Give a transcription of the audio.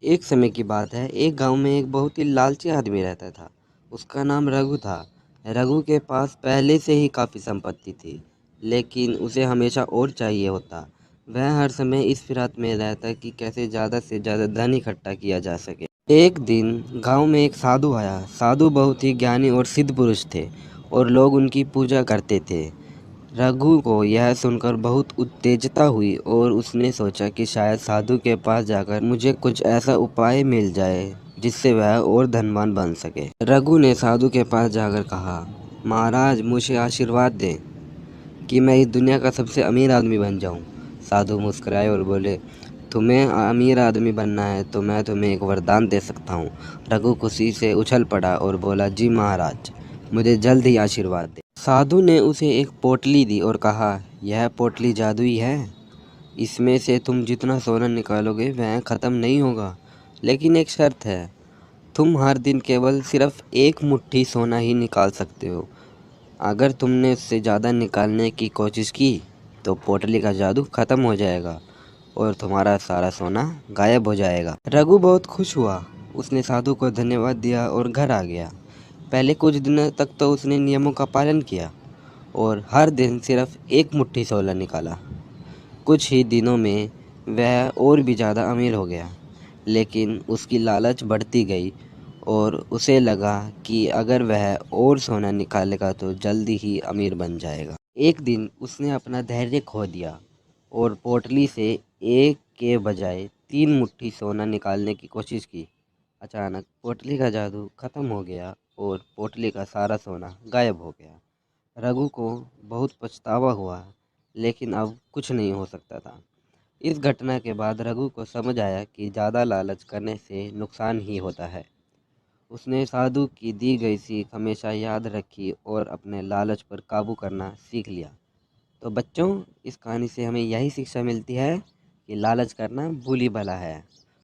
एक समय की बात है, एक गांव में एक बहुत ही लालची आदमी रहता था। उसका नाम रघु था। रघु के पास पहले से ही काफ़ी संपत्ति थी, लेकिन उसे हमेशा और चाहिए होता। वह हर समय इस फिराक में रहता कि कैसे ज़्यादा से ज़्यादा धन इकट्ठा किया जा सके। एक दिन गांव में एक साधु आया। साधु बहुत ही ज्ञानी और सिद्ध पुरुष थे और लोग उनकी पूजा करते थे। रघु को यह सुनकर बहुत उत्तेजता हुई और उसने सोचा कि शायद साधु के पास जाकर मुझे कुछ ऐसा उपाय मिल जाए जिससे वह और धनवान बन सके। रघु ने साधु के पास जाकर कहा, महाराज मुझे आशीर्वाद दें कि मैं इस दुनिया का सबसे अमीर आदमी बन जाऊं। साधु मुस्कुराए और बोले, तुम्हें अमीर आदमी बनना है तो मैं तुम्हें एक वरदान दे सकता हूँ। रघु खुशी से उछल पड़ा और बोला, जी महाराज, मुझे जल्द ही आशीर्वाद दें। साधु ने उसे एक पोटली दी और कहा, यह पोटली जादुई है। इसमें से तुम जितना सोना निकालोगे वह ख़त्म नहीं होगा, लेकिन एक शर्त है, तुम हर दिन केवल सिर्फ एक मुट्ठी सोना ही निकाल सकते हो। अगर तुमने उससे ज़्यादा निकालने की कोशिश की तो पोटली का जादू ख़त्म हो जाएगा और तुम्हारा सारा सोना गायब हो जाएगा। रघु बहुत खुश हुआ। उसने साधु को धन्यवाद दिया और घर आ गया। पहले कुछ दिनों तक तो उसने नियमों का पालन किया और हर दिन सिर्फ एक मुट्ठी सोना निकाला। कुछ ही दिनों में वह और भी ज़्यादा अमीर हो गया, लेकिन उसकी लालच बढ़ती गई और उसे लगा कि अगर वह और सोना निकालेगा तो जल्दी ही अमीर बन जाएगा। एक दिन उसने अपना धैर्य खो दिया और पोटली से एक के बजाय 3 मुट्ठी सोना निकालने की कोशिश की। अचानक पोटली का जादू खत्म हो गया और पोटली का सारा सोना गायब हो गया। रघु को बहुत पछतावा हुआ, लेकिन अब कुछ नहीं हो सकता था। इस घटना के बाद रघु को समझ आया कि ज़्यादा लालच करने से नुकसान ही होता है। उसने साधु की दी गई सीख हमेशा याद रखी और अपने लालच पर काबू करना सीख लिया। तो बच्चों, इस कहानी से हमें यही शिक्षा मिलती है कि लालच करना बुरी बला है।